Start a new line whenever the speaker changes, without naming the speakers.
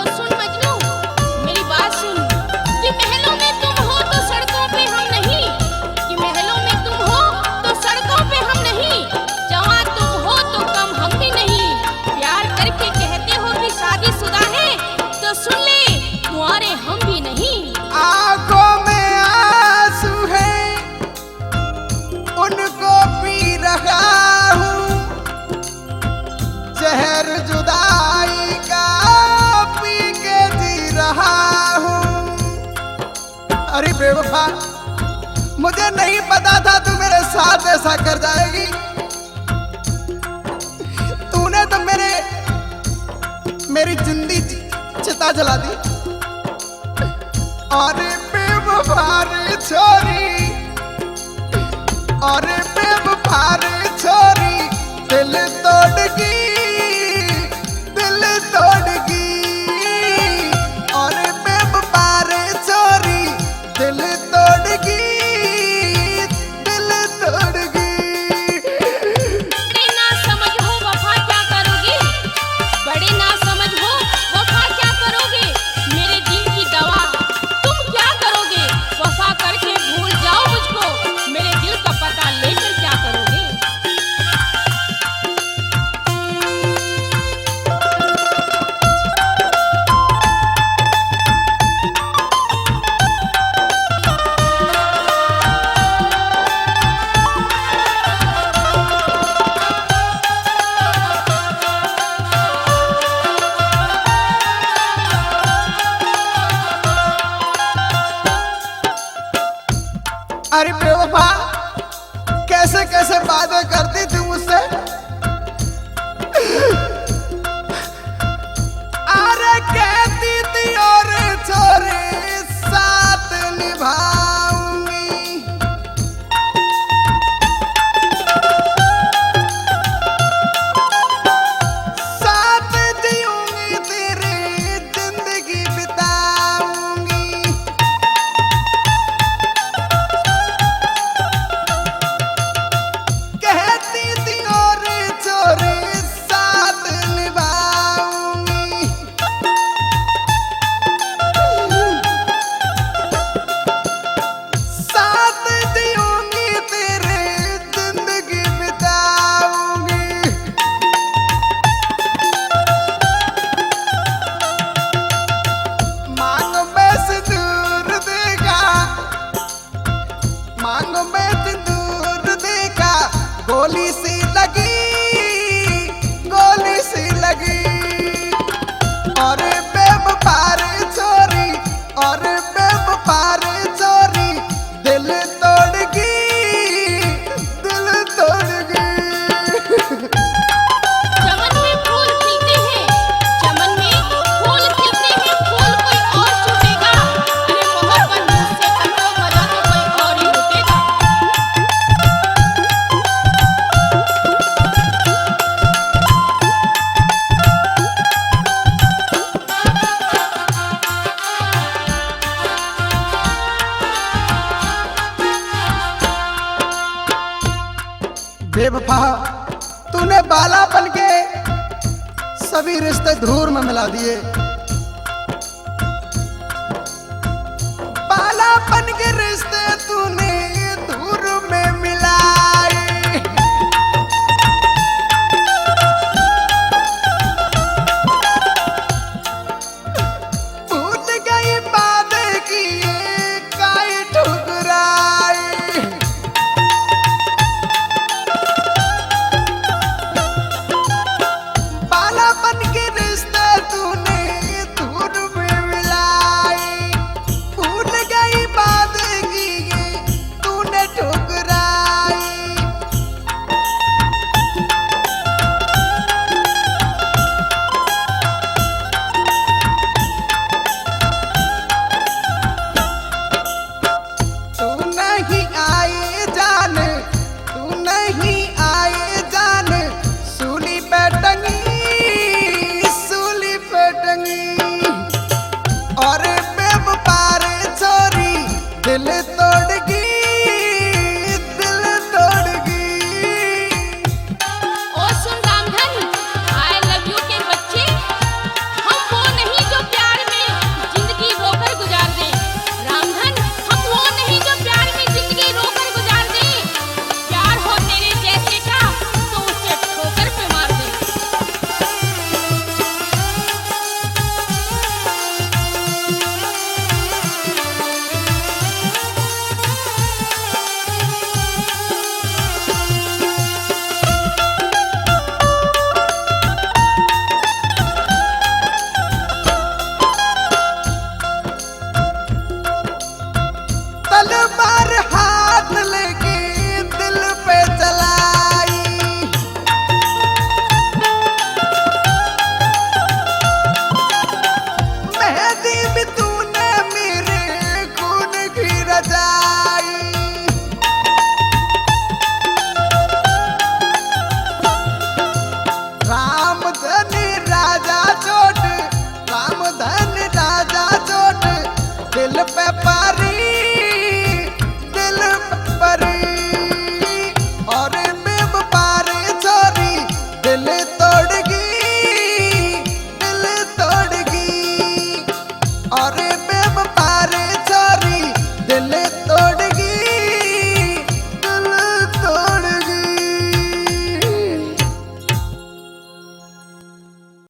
सुन मजनू, मेरी बात सुन कि महलों में तुम हो तो सड़कों पे हम नहीं, कि महलों में तुम हो तो सड़कों पे हम नहीं, जवां तुम हो तो कम हम भी नहीं। प्यार करके कहते हो कि शादीशुदा है, तो सुन ले कुंवारे हम भी नहीं।
आंखों में आंसू है उनको पी रहा हूँ, जहर जुदाई का पी के जी रहा हूँ। अरे बेवफा, मुझे नहीं पता था तू मेरे साथ ऐसा कर जाएगी। तूने तो मेरी जिंदगी चिता जला दी। अरे बेवफा रे छोरी, अरे बेवफा रे छोरी, दिल तोड़गी, दिल तोड़गी। अरे बेवफा रे छोरी, दिल तोड़गी, दिल तोड़गी।
बड़े ना समझ हो वफा क्या करोगे, बड़े ना समझ हो वफा क्या करोगे, मेरे दिल की दवा तुम क्या करोगे। वफा करके भूल जाओ मुझको, मेरे दिल का पता लेकर क्या करोगे।
अरे बेवफा, कैसे कैसे बातें करती थी मुझसे। अरे कहती थी और छोरे साथ निभाऊंगी, साथ जीऊंगी, तेरी जिंदगी बिताऊंगी। कहती थी और छोरे साथ निभाऊंगी, साथ जीऊंगी, तेरे जिंदगी बिताऊंगी। मांग में सिंदूर देगा, मांग में सिंदूर देखा, गोली सी लगी, गोली सी लगी। और बेवफा रे छोरी, और बेवफा रे छोरी, दिल तोड़गी, दिल तोड़गी।
चमन में फूल खिलते हैं, चमन में फूल खिलते हैं, फूल कोई और छूटेगा। अरे मोहब्बत मुझसे करो, मजा तो कोई और ही लुटेगा।
बेवफा, तूने बालापन के सभी रिश्ते धूर में मिला दिए। बालापन के रिश्ते तूने